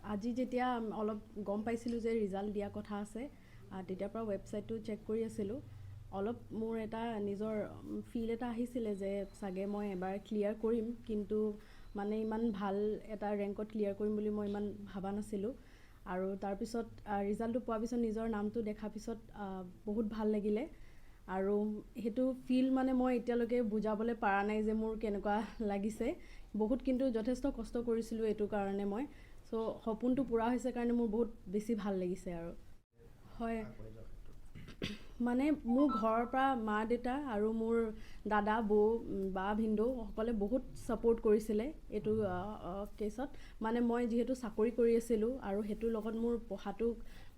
আজি যেতিয়া অলপ গম পাইছিলোঁ যে ৰিজাল্ট দিয়া কথা আছে, তেতিয়াৰ পৰা ৱেবছাইটটো চেক কৰি আছিলোঁ। অলপ মোৰ এটা নিজৰ ফিল এটা আহিছিলে যে চাগে মই এবাৰ ক্লিয়াৰ কৰিম, কিন্তু মানে ইমান ভাল এটা ৰেংকত ক্লিয়াৰ কৰিম বুলি মই ইমান ভাবা নাছিলোঁ। আৰু তাৰপিছত ৰিজাল্টটো পোৱাৰ পিছত নিজৰ নামটো দেখাৰ পিছত বহুত ভাল লাগিলে। আৰু সেইটো ফিল মানে মই এতিয়ালৈকে বুজাবলৈ পৰা নাই যে মোৰ কেনেকুৱা লাগিছে। বহুত কিন্তু যথেষ্ট কষ্ট কৰিছিলোঁ এইটো কাৰণে মই। চ' সপোনটো পূৰা হৈছে কাৰণে মোৰ বহুত বেছি ভাল লাগিছে আৰু। হয়, মানে মোৰ ঘৰৰ পৰা মা দেউতা আৰু মোৰ দাদা বৌ বা ভিনদেউ সকলে বহুত ছাপোৰ্ট কৰিছিলে এইটো কেছত। মানে মই যিহেতু চাকৰি কৰি আছিলোঁ আৰু সেইটোৰ লগত মোৰ পঢ়াটো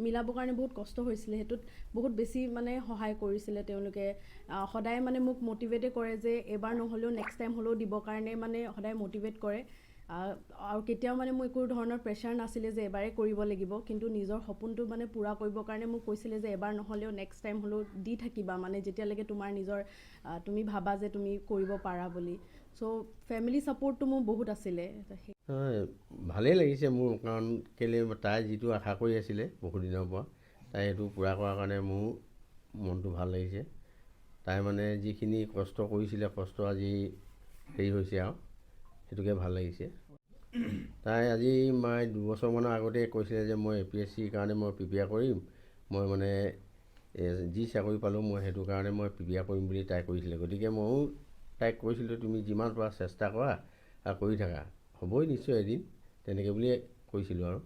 মিলাবৰ কাৰণে বহুত কষ্ট হৈছিলে, সেইটোত বহুত বেছি মানে সহায় কৰিছিলে তেওঁলোকে। সদায় মানে মোক মটিভেটে কৰে যে এবাৰ নহ'লেও নেক্সট টাইম হ'লেও দিবৰ কাৰণে মানে সদায় মটিভেট কৰে। আৰু কেতিয়াও মানে মোৰ একো ধৰণৰ প্ৰেছাৰ নাছিলে যে এবাৰেই কৰিব লাগিব, কিন্তু নিজৰ সপোনটো মানে পূৰা কৰিবৰ কাৰণে মোক কৈছিলে যে এবাৰ নহ'লেও নেক্সট টাইম হ'লেও দি থাকিবা, মানে যেতিয়ালৈকে তোমাৰ নিজৰ তুমি ভাবা যে তুমি কৰিব পাৰা বুলি। চ' ফেমিলি ছাপোৰ্টটো মোৰ বহুত আছিলে। ভালেই লাগিছে মোৰ, কাৰণ কেলৈ তাই যিটো আশা কৰি আছিলে বহুত দিনৰ পৰা, তাই সেইটো পূৰা কৰাৰ কাৰণে মোৰ মনটো ভাল লাগিছে। তাই মানে যিখিনি কষ্ট কৰিছিলে, কষ্ট আজি হেৰি হৈছে আৰু সেইটোকে ভাল লাগিছে। তাই আজি 2বছৰমানৰ আগতে কৈছিলে যে মই APSCৰ কাৰণে মই প্ৰিপেয়াৰ কৰিম, মই মানে যি চাকৰি পালোঁ মই সেইটো কাৰণে মই প্ৰিপেয়াৰ কৰিম বুলি তাই কৈছিলে। গতিকে ময়ো তাইক কৈছিলোঁ তুমি যিমান পাৰা চেষ্টা কৰা আৰু কৰি থাকা, হ'বই নিশ্চয় এদিন, তেনেকৈ বুলিয়ে কৈছিলোঁ আৰু।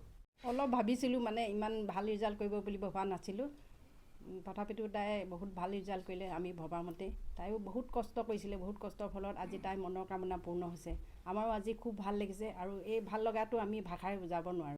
অলপ ভাবিছিলোঁ, মানে ইমান ভাল ৰিজাল্ট কৰিব বুলি ভবা নাছিলোঁ। তথাপিতো তাই বহুত ভাল ৰিজাল্ট কৰিলে আমি ভবামতে। তাইও বহুত কষ্ট কৰিছিলে, বহুত কষ্টৰ ফলত আজি তাইৰ মনৰ কামনা পূৰ্ণ হৈছে। আমাৰো আজি খুব ভাল লাগিছে, আৰু এই ভাল লগাটো আমি ভাষাৰে বুজাব নোৱাৰোঁ।